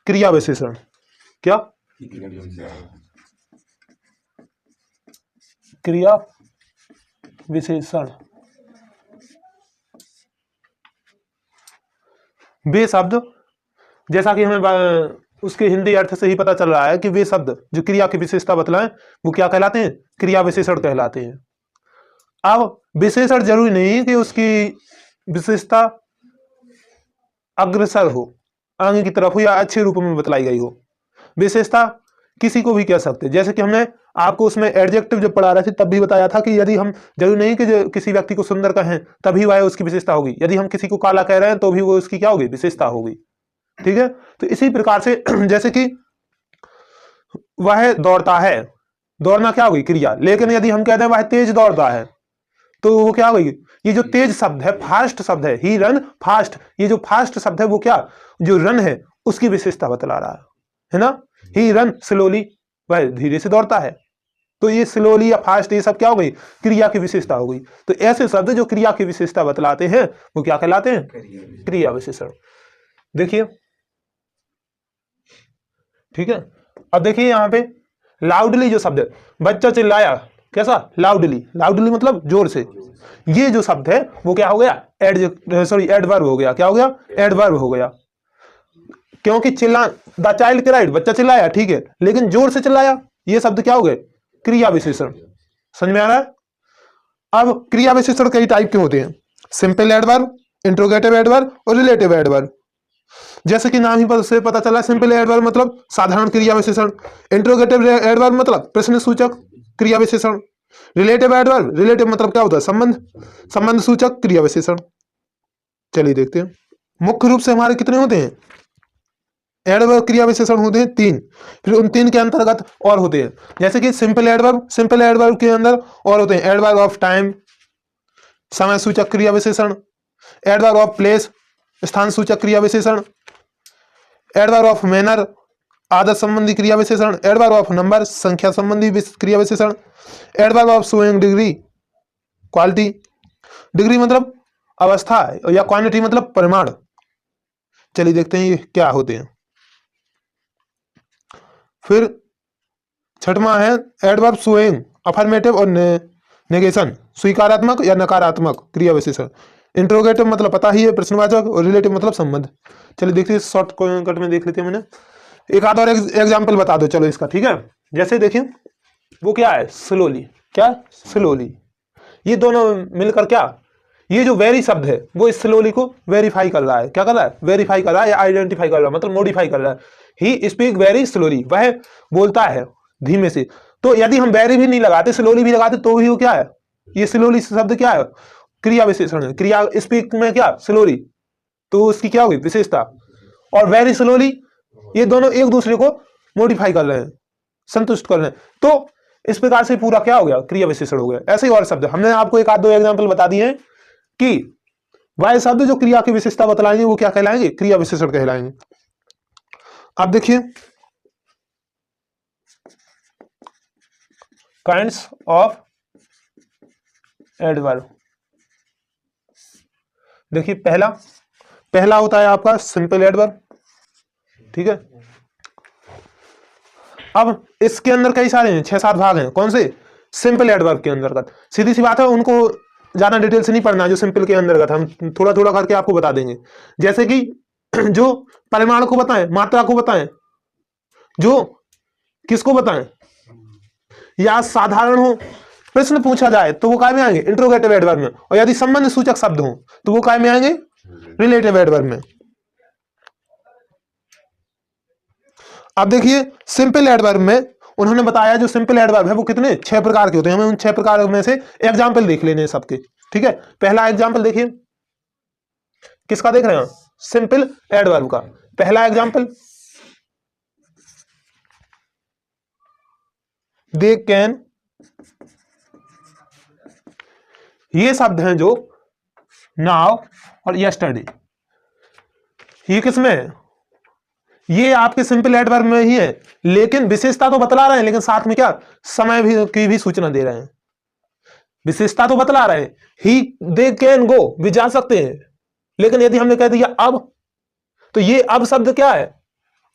क्रिया विशेषण। क्या? क्रिया विशेषण। वे शब्द, जैसा कि हमें उसके हिंदी अर्थ से ही पता चल रहा है कि वे शब्द जो क्रिया की विशेषता बतलाएं वो क्या कहलाते हैं? क्रिया विशेषण कहलाते हैं। अब विशेषण जरूरी नहीं कि उसकी विशेषता अग्रसर हो, आगे की तरफ हो, या अच्छे रूप में बतलाई गई हो। विशेषता किसी को भी कह सकते हैं। जैसे कि हमने आपको उसमें एडजेक्टिव जब पढ़ा रहे थे तब भी बताया था कि यदि हम, जरूरी नहीं कि जो किसी व्यक्ति को सुंदर कहें तभी वह उसकी विशेषता होगी, यदि हम किसी को काला कह रहे हैं तो भी वो उसकी क्या होगी? विशेषता होगी। ठीक है, तो इसी प्रकार से जैसे कि वह दौड़ता है, दौड़ना क्या होगी? क्रिया। लेकिन यदि हम कहते हैं वह तेज दौड़ता है तो वो क्या होगी? ये जो तेज शब्द है, फास्ट शब्द है, ही रन फास्ट, ये जो फास्ट शब्द है वो क्या, जो रन है उसकी विशेषता बतला रहा है ना। ही रन स्लोली, वह धीरे से दौड़ता है। तो ये स्लोली या फास्ट, ये सब क्या हो गई? क्रिया की विशेषता हो गई। तो ऐसे शब्द जो क्रिया की विशेषता बतलाते हैं वो क्या कहलाते हैं? क्रिया विशेषण। देखिए, ठीक है। अब देखिए यहाँ पे लाउडली जो शब्द है, बच्चा चिल्लाया, कैसा? लाउडली। लाउडली मतलब जोर से। ये जो शब्द है वो क्या हो गया? एडवर्ब हो गया। क्या हो गया? एडवर्ब हो गया। क्योंकि चिल्ला, द चाइल्ड क्राइड, बच्चा चिल्लाया, ठीक है, लेकिन जोर से चिल्लाया, ये शब्द क्या हो गए? क्रिया विशेषण। समझ में आ रहा है? अब क्रिया विशेषण कई टाइप के होते हैं, सिंपल एडवर्ब, इंट्रोगेटिव एडवर्ब और रिलेटिव एडवर्ब। जैसे कि नाम ही से पता चला, सिंपल एडवर्ब मतलब साधारण क्रिया विशेषण, इंट्रोगेटिव एडवर्ब मतलब प्रश्न सूचक क्रिया विशेषण, रिलेटिव एडवर्ब, रिलेटिव मतलब क्या होता है? संबंध, संबंध सूचक क्रिया विशेषण। चलिए देखते हैं। मुख्य रूप से हमारे कितने होते हैं एडवर्ब क्रिया विशेषण? होते हैं 3। फिर उन 3 के अंतर्गत और होते हैं, जैसे कि सिंपल एडवर्ब, सिंपल एडवर्ब के अंदर और होते हैं एडवर्ब ऑफ टाइम, समय सूचक क्रिया विशेषण, एडवर्ब ऑफ प्लेस, स्थान सूचक क्रिया विशेषण, एडवर्ब ऑफ मैनर, आदत संबंधी क्रिया विशेषण, एडवर्ब ऑफ नंबर, संख्या संबंधी क्रिया विशेषण, adverb of showing degree, quality, degree मतलब अवस्था या क्वांटिटी मतलब परिमाण। चलिए देखते हैं ये क्या होते हैं। फिर छठवां है एडवर्ब शोइंग अफर्मेटिव और नेगेशन, स्वीकारात्मक या नकारात्मक क्रिया विशेषण। इंट्रोगेटिव मतलब पता ही है, प्रश्नवाचक, और रिलेटिव मतलब संबंध। चलिए देखते हैं, शॉर्ट कट में देख लेते हैं। मैंने एक आध और एग्जाम्पल बता दो चलो इसका, ठीक है। जैसे देखिए वो क्या है? स्लोली। क्या? स्लोली। ये दोनों मिलकर क्या, ये जो वेरी शब्द है वो इस स्लोली को वेरीफाई कर रहा है। क्या कर रहा है? वेरीफाई कर रहा है या आइडेंटिफाई कर रहा है, मतलब मॉडिफाई कर रहा है। ही स्पीक वेरी स्लोली, वह बोलता है धीमे से। तो यदि हम वेरी भी नहीं लगाते, स्लोली भी लगाते, तो भी वो क्या है? ये स्लोली शब्द क्या है? क्रिया विशेषण है। क्रिया स्पीक में क्या? स्लोली, तो उसकी क्या होगी? विशेषता। और वेरी स्लोली, ये दोनों एक दूसरे को मॉडिफाई कर रहे हैं, संतुष्ट कर रहे हैं। तो इस प्रकार से पूरा क्या हो गया? क्रिया विशेषण हो गया। ऐसे ही और शब्द हमने आपको एक आध दो एग्जाम्पल बता दिए हैं कि वह शब्द जो क्रिया की विशेषता बतलाएंगे वो क्या कहलाएंगे? क्रिया विशेषण कहलाएंगे। अब देखिए काइंड्स ऑफ एडवर्ब। देखिए पहला होता है आपका सिंपल एडवर्ब, ठीक है। अब इसके अंदर कई सारे हैं, 6-7 भाग हैं। कौन से? सिंपल एडवर्ब के अंतर्गत। सीधी सी बात है, उनको ज्यादा डिटेल से नहीं पढ़ना, जो सिंपल के अंतर्गत हम थोड़ा थोड़ा करके आपको बता देंगे। जैसे कि जो परिमाण को बताएं, मात्रा को बताएं, जो किसको बताएं, या साधारण हो, प्रश्न पूछा जाए तो वो काय में आएंगे? इंट्रोगेटिव एडवर्ब में। और यदि संबंध सूचक शब्द हो तो वो काय में आएंगे? रिलेटिव एडवर्ब में। अब देखिए सिंपल एडवर्ब में उन्होंने बताया जो सिंपल एडवर्ब है वो कितने? 6 प्रकार के होते हैं। हमें उन 6 प्रकार में से एग्जाम्पल देख लेने हैं सबके, ठीक है। पहला एग्जाम्पल देखिए, किसका देख रहे हैं? सिंपल एडवर्ब का। पहला एग्जाम्पल, दे कैन। ये शब्द हैं जो नाउ और यस्टरडे, ये किसमें है? ये आपके सिंपल एडवर्ब में ही है, लेकिन विशेषता तो बतला रहे हैं, लेकिन साथ में क्या? समय भी की भी सूचना दे रहे हैं। विशेषता तो बतला रहे हैं, ही दे कैन गो, वे जा सकते हैं, लेकिन यदि हमने कह दिया अब, तो ये अब शब्द क्या है?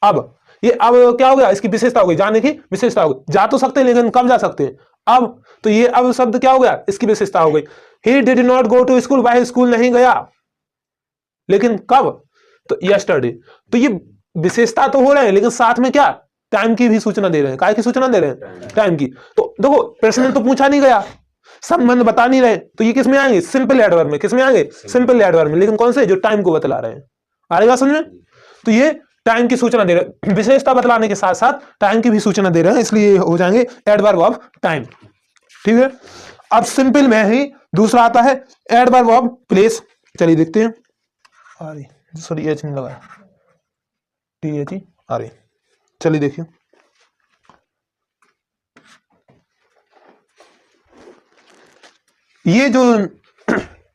अब ये अब क्या हो गया, इसकी विशेषता हो गई, जाने की विशेषता हो गई। जा तो सकते हैं लेकिन कब जा सकते हैं, अब। तो ये अब शब्द क्या हो गया, इसकी विशेषता हो गई। He did not go to school, वह स्कूल नहीं गया, लेकिन कब, तो यस्टरडे। तो ये विशेषता तो हो रहे हैं लेकिन साथ में क्या, टाइम की भी सूचना दे रहे हैं। काय की सूचना दे रहे हैं, टाइम की। तो देखो प्रश्न तो पूछा नहीं गया, संबंध बता नहीं रहे, तो ये किस में आएंगे, सिंपल एडवर्ब में। किस में आएंगे, सिंपल एडवर्ब में, लेकिन कौन से, जो टाइम को बतला रहे हैं। आ रही बात समझ में। तो ये टाइम की सूचना दे रहे हैं, विशेषता बतलाने के साथ साथ टाइम की भी सूचना दे रहे हैं, इसलिए हो जाएंगे एडवर्ब ऑफ टाइम। ठीक है। अब सिंपल में ही दूसरा आता है एडवर्ब ऑफ प्लेस। चलिए देखते हैं। आ रही, सॉरी एच नहीं लगा, टी एच ही आ रही। चलिए देखिए, ये जो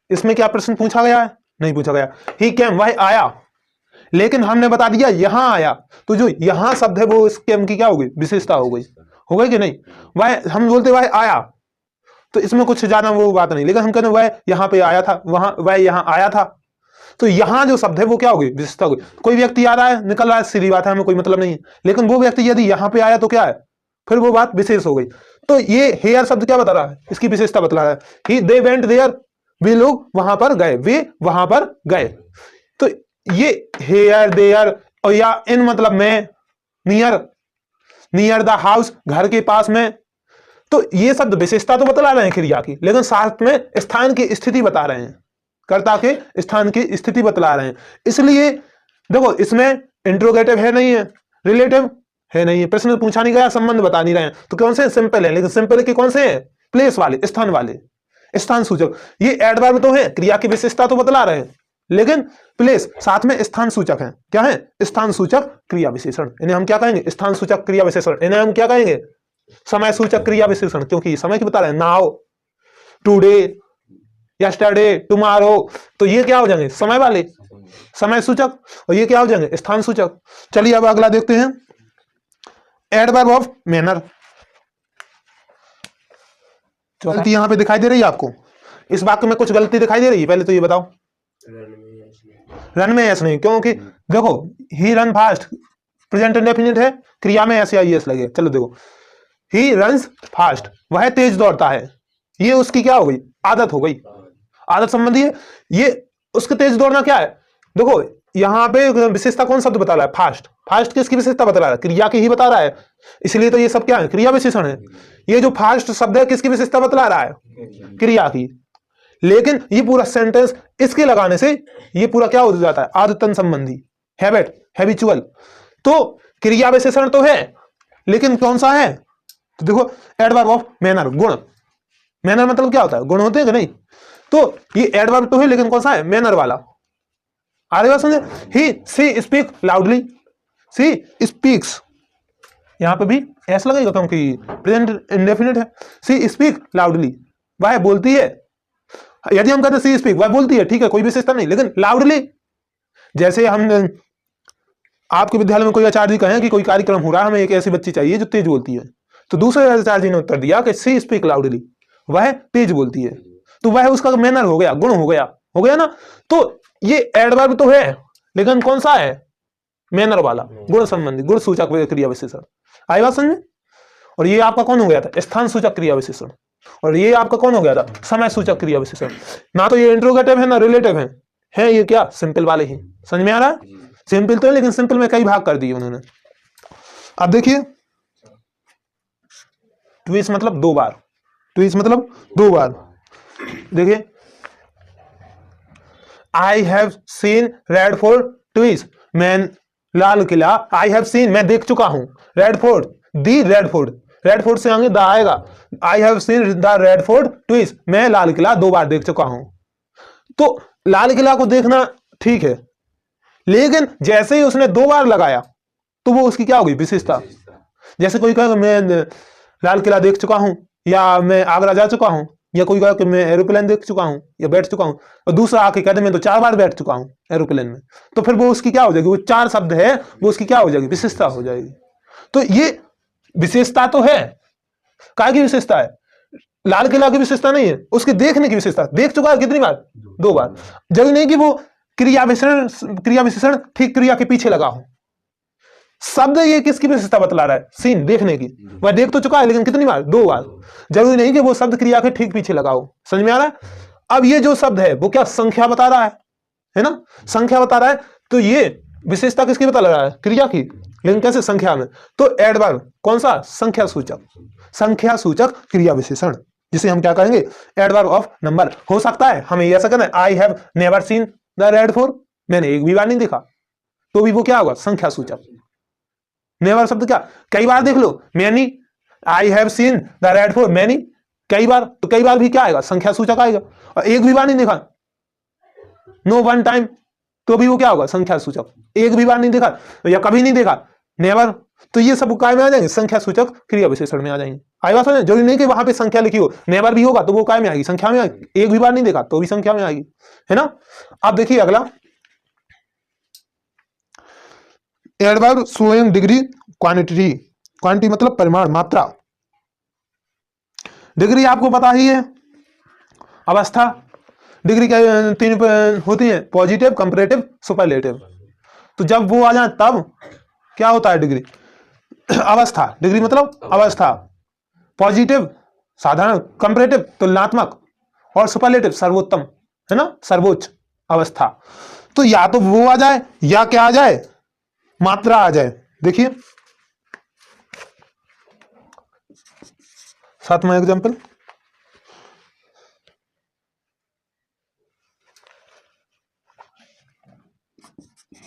इसमें क्या प्रश्न पूछा गया है, नहीं पूछा गया। ही केम, वह आया, लेकिन हमने बता दिया यहां आया, तो जो यहां शब्द है वो इस केम की क्या हो गई, विशेषता हो गई कि नहीं। वह, हम बोलते वह आया, तो इसमें कुछ ज्यादा वो बात नहीं, लेकिन हम कहते वह यहां पे आया था, वहां वह यहां आया था, तो यहां जो शब्द है वो क्या हो गई, विशेषता हो गई। कोई व्यक्ति आ रहा है, निकल रहा है, सीधी बात है, हमें कोई मतलब नहीं है, लेकिन वो व्यक्ति यदि यहां पे आया तो क्या है, फिर वो बात विशेष हो गई। तो ये हेयर शब्द क्या बता रहा है, इसकी विशेषता बता रहा है। ही दे वेंट देयर, वे लोग वहां पर गए, वे वहां पर गए। तो ये हेयर देयर और या इन मतलब में, नियर, नियर द हाउस, घर के पास में। तो ये शब्द विशेषता तो बतला रहे हैं क्रिया की, लेकिन साथ में स्थान की स्थिति बता रहे हैं, कर्ता के स्थान की स्थिति बतला रहे हैं। इसलिए देखो इसमें इंट्रोगेटिव है नहीं है, रिलेटिव है नहीं है, प्रश्न पूछा नहीं गया, संबंध बता नहीं रहे हैं, तो कौन से, सिंपल है। लेकिन सिंपल के कौन से हैं, प्लेस वाले, स्थान वाले, स्थान सूचक। ये एडवर्ब तो है, क्रिया की विशेषता तो बतला रहे हैं, लेकिन प्लेस साथ में स्थान सूचक है। क्या है, स्थान सूचक क्रिया विशेषण। इन्हें हम क्या कहेंगे, स्थान सूचक क्रिया विशेषण। इन्हें हम क्या कहेंगे, समय सूचक क्रिया विशेषण, क्योंकि समय की बता रहे हैं। नाउ, टुडे, यस्टरडे, टुमारो, तो ये क्या हो जाएंगे, समय वाले, समय सूचक, और ये क्या हो जाएंगे, स्थान सूचक। चलिए अब अगला देखते हैं, एडवर्ब ऑफ मैनर। गलती यहां पे दिखाई दे रही है आपको, इस वाक्य में कुछ गलती दिखाई दे रही है, पहले तो ये बताओ। रन में एस नहीं, क्योंकि देखो ही रन फास्ट प्रेजेंट इंडेफिनिट है, क्रिया में एस या एस लगे। चलो देखो, ही रन्स फास्ट, वह तेज दौड़ता है, ये उसकी क्या हो गई, आदत हो गई, आदत संबंधी है। ये उसका तेज दौड़ना क्या है, देखो यहां पे विशेषता कौन शब्द बता रहा है, फास्ट। फास्ट किसकी विशेषता बता रहा है, क्रिया की ही बता रहा है, इसलिए तो ये सब क्या है, क्रिया विशेषण है। ये जो फास्ट शब्द है किसकी विशेषता बतला रहा है, क्रिया की। लेकिन ये पूरा सेंटेंस इसके लगाने से ये पूरा क्या हो जाता है, आदतन संबंधी, हैबिट, हैबिचुअल। तो क्रिया विशेषण तो है, लेकिन कौन सा है, तो देखो एडवर्ब ऑफ मैनर, गुण। मैनर मतलब क्या होता है, गुण होते हैं कि नहीं। तो ये एडवर्ब तो है, लेकिन कौन सा है, मैनर वाला। आ रही बात समझे। ही सी स्पीक लाउडली, सी स्पीक्स, यहां पे भी एस लगेगा क्योंकि प्रेजेंट इंडेफिनिट है। सी स्पीक लाउडली, वह बोलती है। यदि हम कहते हैं सी स्पीक, वह बोलती है, ठीक है, कोई विशेषता नहीं, लेकिन लाउडली। जैसे हम आपके विद्यालय में कोई आचार्य जी कहें कि कोई कार्यक्रम हो रहा है, हमें एक ऐसी बच्ची चाहिए जो तेज बोलती है, तो दूसरे आचार्य जी ने उत्तर दिया कि सी स्पीक लाउडली, वह तेज बोलती है। तो वह उसका मैनर हो गया, गुण हो गया ना। तो ये एडवर्ब तो है, लेकिन कौन सा है, मैनर वाला, गुण संबंधी, गुण सूचक क्रिया विशेषण। आई बात समझ में। और ये आपका कौन हो गया था, स्थान सूचक क्रिया विशेषण। और ये आपका कौन हो गया था, समय सूचक क्रिया विशेषण। ना तो ये इंट्रोगेटिव है ना रिलेटिव है ये क्या, सिंपल वाले ही। समझ में आ रहा है, सिंपल तो है, लेकिन सिंपल में कई भाग कर दिए उन्होंने। अब देखिए, ट्विस मतलब दो बार, ट्विस मतलब दो बार। देखिए, आई have scene red fort twice, मैं लाल किला, आई हैव सीन मैं देख चुका हूं, रेड फोर्ट, दी रेड फोर्ट, रेड फोर्ट से आगे द आएगा। आई have seen the red fort twice, मैं लाल किला दो बार देख चुका हूं। तो लाल किला को देखना ठीक है, लेकिन जैसे ही उसने दो बार लगाया तो वो उसकी क्या होगी, विशेषता। जैसे कोई कहेगा मैं लाल किला देख चुका हूं, या मैं आगरा जा चुका हूं, या कोई कहे कि मैं एरोप्लेन देख चुका हूं या बैठ चुका हूं, और दूसरा आके कहते मैं तो 4 बार बैठ चुका हूं एरोप्लेन में, तो फिर वो उसकी क्या हो जाएगी, वो 4 शब्द है, वो उसकी क्या हो जाएगी, विशेषता हो जाएगी। तो ये विशेषता तो है, काय की विशेषता है, लाल किला की विशेषता नहीं है, उसके देखने की विशेषता। देख चुका है कितनी बार, 2 बार। जरूरी नहीं कि वो क्रिया विशेषण ठीक क्रिया के पीछे लगा हो। शब्द ये किसकी विशेषता बतला रहा है? सीन, देखने की। वह देख तो चुका है, लेकिन कितनी बार? 2 बार। जरूरी नहीं कि वो शब्द क्रिया के ठीक पीछे लगा हो। समझ में आ रहा है? अब ये जो शब्द है वो क्या संख्या बता रहा है ना? संख्या बता रहा है। तो ये विशेषता किसकी बता रहा है? क्रिया की, लेकिन कैसे? संख्या में। तो एडवर्ब कौन सा? संख्या सूचक, संख्या सूचक क्रिया विशेषण, जिसे हम क्या कहेंगे? Adverb of number. हो सकता है हमें ऐसा कहना है, I have never seen the red four, मैंने एक भी बार नहीं देखा, तो भी वो क्या होगा? संख्या सूचक। नेवर शब्द क्या? कई बार देख लो, many, I have seen the red fort, many, कई बार, तो कई बार भी क्या आएगा? संख्या सूचक आएगा। और एक भी बार नहीं देखा, नो वन टाइम, तो भी वो क्या होगा? संख्या सूचक। एक भी बार नहीं देखा या कभी नहीं देखा, नेवर, तो ये सब काय में आ जाएंगे? संख्या सूचक क्रिया विशेषण में आ जाएंगे। आई बात समझ? जरूरी नहीं कि वहां पे संख्या लिखी हो, नेवर भी होगा तो वो काय में आएगी? संख्या में आएगी। एक भी बार नहीं देखा तो भी संख्या में आएगी, है ना? अब देखिए अगला, adverb showing degree quantity. Quantity मतलब परिमाण, मात्रा। डिग्री आपको पता ही है, अवस्था। डिग्री क्या 3 होती है? Positive, comparative, superlative. तो जब वो आ जाए तब क्या होता है? डिग्री, अवस्था। डिग्री मतलब अवस्था। पॉजिटिव साधारण, कंपैरेटिव तुलनात्मक, और सुपरलेटिव सर्वोत्तम, है ना? सर्वोच्च अवस्था। तो या तो वो आ जाए या क्या आ जाए? मात्रा आ जाए। देखिए 7वां example,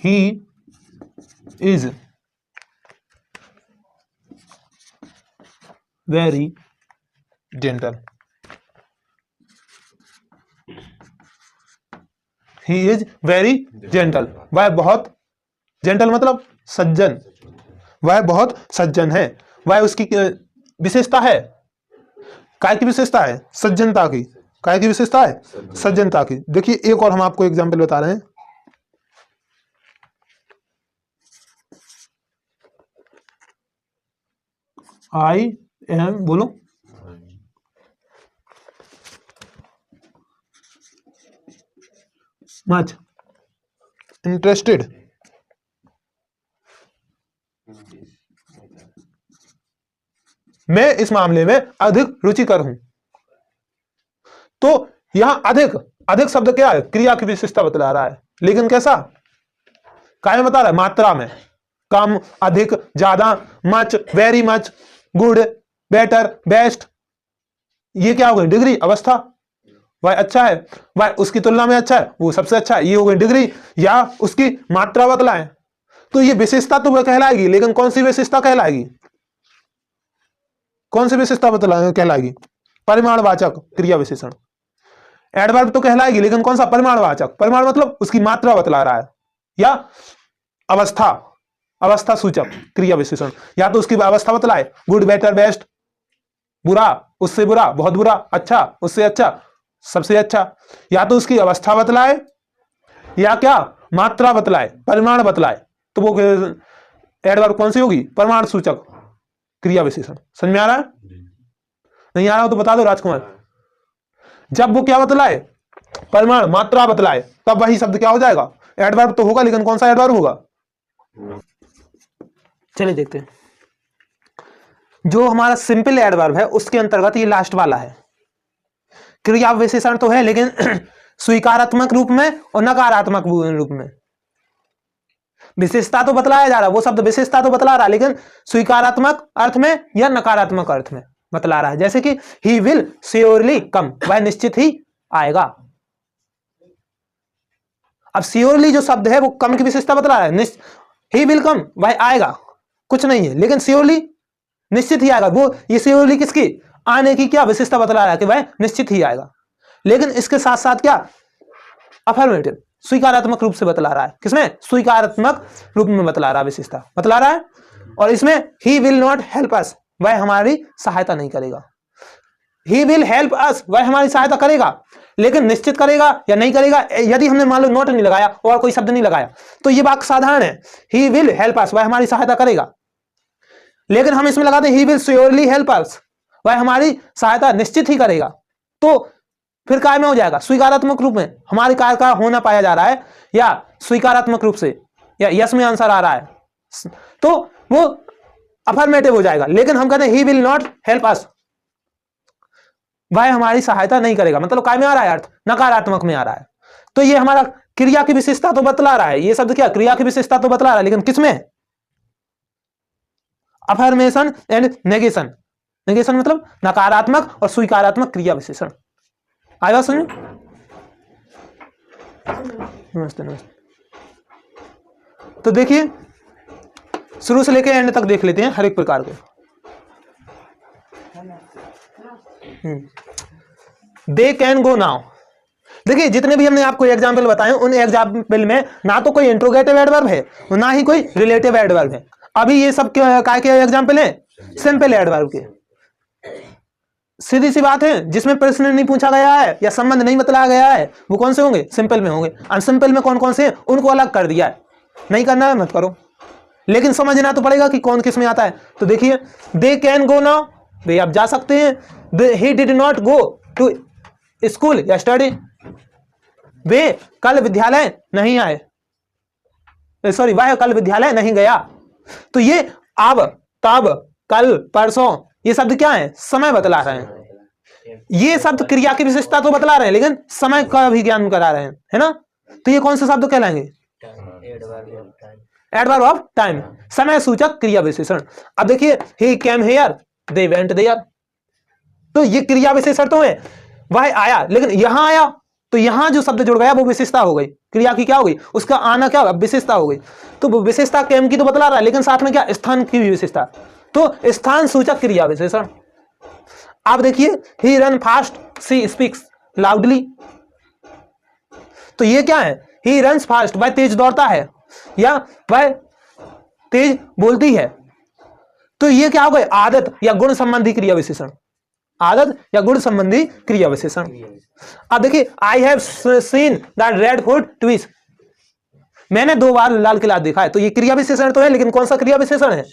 he is very gentle. he is very gentle, वह बहुत, जेंटल मतलब सज्जन, वह बहुत सज्जन है। वह उसकी विशेषता है, काय की विशेषता है? सज्जनता की। काय की विशेषता है? सज्जनता की। देखिए एक और हम आपको एग्जाम्पल बता रहे हैं, आई एम, बोलो, मच इंटरेस्टेड, मैं इस मामले में अधिक रुचिकर हूं। तो यहां अधिक, अधिक शब्द क्या है? क्रिया की विशेषता बतला रहा है, लेकिन कैसा? काय में बता रहा है? मात्रा में। कम, अधिक, ज्यादा, much, very much, good, better, best, ये क्या हो गई? डिग्री, अवस्था। वह अच्छा है, वह उसकी तुलना में अच्छा है, वो सबसे अच्छा है, ये हो गई डिग्री। या उसकी मात्रा बतलाएं, तो ये विशेषता तो वह कहलाएगी, लेकिन कौन सी विशेषता कहलाएगी? कौन सी विशेषता कहलाएगी? परिमाणवाचक क्रिया विशेषण। एडवर्ब तो कहलाएगी, लेकिन कौन सा? परिमाणवाचक। परिमाण मतलब उसकी मात्रा बतला रहा है, या अवस्था, अवस्था सूचक क्रिया विशेषण। या तो उसकी अवस्था बतलाए, गुड, बेटर, बेस्ट, बुरा, उससे बुरा, बहुत बुरा, अच्छा, उससे अच्छा, सबसे अच्छा। या तो उसकी अवस्था बतलाए, या क्या? मात्रा बतलाए, परिमाण बतलाए, तो वो एडवर्ब कौन सी होगी? परिमाण सूचक क्रिया विशेषण। समझ में आ रहा है? नहीं आ रहा हो तो बता दो राजकुमार। जब वो क्या बतलाए? परिमाण, मात्रा बतलाए, तब वही शब्द क्या हो जाएगा? एडवर्ब तो होगा, लेकिन कौन सा एडवर्ब होगा? चलिए देखते हैं। जो हमारा सिंपल एडवर्ब है उसके अंतर्गत ये लास्ट वाला है। क्रिया विशेषण तो है, लेकिन स्वीकारात्मक रूप में और नकारात्मक रूप में। विशेषता तो बतलाया जा रहा है, वो शब्द विशेषता तो बतला रहा है, लेकिन स्वीकारात्मक अर्थ में या नकारात्मक अर्थ में बतला रहा है। जैसे कि ही विल श्योरली कम, वह निश्चित ही आएगा। अब श्योरली जो शब्द है वो कम की विशेषता बतला रहा है। ही विल कम, वह आएगा, कुछ नहीं है, लेकिन श्योरली निश्चित ही आएगा। वो ये श्योरली किसकी? आने की क्या विशेषता बतला रहा है? कि वह निश्चित ही आएगा। लेकिन इसके साथ साथ क्या? अफर्मेटिव, स्वीकारात्मक रूप से बतला रहा है। किसमें? स्वीकारात्मक रूप में बतला रहा है, विशेषता बतला रहा है। और इसमें he will not help us, वह हमारी सहायता नहीं करेगा। ही विल हेल्प अस, वह हमारी सहायता करेगा, लेकिन निश्चित करेगा या नहीं करेगा। यदि हमने मान लो नॉट नहीं लगाया और कोई शब्द नहीं लगाया तो ये वाक्य साधारण है, ही विल हेल्प अस, वह हमारी सहायता करेगा। लेकिन हम इसमें लगाते हैं he will surely help us, वह हमारी सहायता निश्चित ही करेगा। तो फिर काय में हो जाएगा? स्वीकारात्मक रूप में हमारे कार्य का होना पाया जा रहा है, या स्वीकारात्मक रूप से, या यस में आंसर आ रहा है। तो वो अफर्मेटिव हो जाएगा। लेकिन हम कहते हैं he will not help us, वह हमारी सहायता नहीं करेगा, मतलब काय में आ रहा है अर्थ, नकारात्मक में आ रहा है। तो ये हमारा क्रिया की विशेषता तो बतला रहा है, ये शब्द क्या क्रिया की विशेषता तो बतला रहा है, लेकिन किसमें, अफर्मेशन एंड नेगेशन। नेगेशन मतलब नकारात्मक और स्वीकारात्मक क्रिया विशेषण। आया बात समझ? नमस्ते नमस्ते। तो देखिए शुरू से लेकर एंड तक देख लेते हैं हर एक प्रकार के। They can go now. देखिए जितने भी हमने आपको एग्जाम्पल बताए उन एग्जाम्पल में ना तो कोई इंट्रोगेटिव एडवर्ब है ना ही कोई रिलेटिव एडवर्ब है। अभी ये सब क्या के एग्जाम्पल है, सिंपल एडवर्ब के। सीधी सी बात है, जिसमें प्रश्न नहीं पूछा गया है या संबंध नहीं बतलाया गया है वो कौन से होंगे, सिंपल में होंगे। अनसिंपल में कौन कौन से हैं उनको अलग कर दिया है, नहीं करना है मत करो, लेकिन समझना तो पड़ेगा कि कौन किस में आता है। तो देखिए दे कैन गो नाउ, वे अब जा सकते हैं। He did not go to school या स्टडी, वे कल विद्यालय नहीं आए, सॉरी वह कल विद्यालय नहीं गया। तो ये अब, तब, कल, परसों ये शब्द क्या है, समय बतला रहे हैं। ये शब्द क्रिया की विशेषता तो बतला रहे हैं लेकिन समय का भी ज्ञान करा रहे हैं, है ना। तो ये कौन से शब्द कहलाएंगे, एडवर्ब ऑफ टाइम, समय सूचक क्रिया विशेषण। अब देखिए ही came here, they went there, तो ये क्रिया विशेषण तो है, वह आया, लेकिन यहां आया तो यहां जो शब्द जुड़ गया वो विशेषता हो गई, क्रिया की क्या हो गई, उसका आना क्या होगा, विशेषता हो गई। तो विशेषता केम की तो बतला रहा है लेकिन साथ में क्या, स्थान की भी विशेषता, तो स्थान सूचक क्रिया विशेषण। आप देखिए ही run fast, she speaks loudly, तो ये क्या है, ही रन्स फास्ट, वह तेज दौड़ता है या वह तेज बोलती है। तो ये क्या हो गए, आदत या गुण संबंधी क्रिया विशेषण, आदत या गुण संबंधी क्रिया विशेषण। अब देखिए आई have seen that red fort twice, मैंने 2 बार लाल किला देखा है। तो ये क्रिया विशेषण तो है लेकिन कौन सा क्रिया विशेषण है,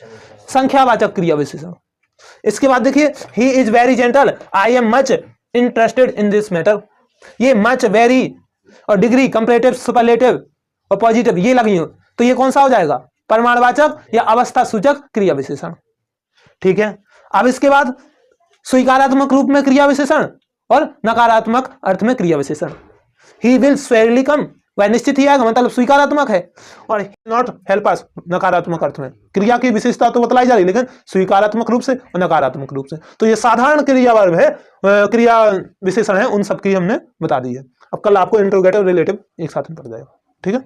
संख्यावाचक क्रिया विशेषण। इसके बाद देखिए he is very gentle, I am much interested in this matter, ये मच, वेरी और डिग्री, कंपैरेटिव, सुपरलेटिव और पॉजिटिव ये लगी हो, तो ये कौन सा हो जाएगा, परिमाणवाचक या अवस्था सूचक क्रिया विशेषण। ठीक है, अब इसके बाद स्वीकारात्मक रूप में क्रिया विशेषण और नकारात्मक अर्थ में क्रिया विशेषण। ही विल स्वेयरली कम, वह निश्चित ही आएगा, मतलब स्वीकारात्मक है, और नॉट हेल्प अस नकारात्मक अर्थ में। क्रिया की विशेषता तो बतलाई जा रही लेकिन स्वीकारात्मक रूप से और नकारात्मक रूप से। तो ये साधारण क्रिया वर्ब है, क्रिया विशेषण है, उन सबकी हमने बता दी है। अब कल आपको इंट्रोगेटिव रिलेटिव एक साथ में पड़ जाएगा। ठीक है।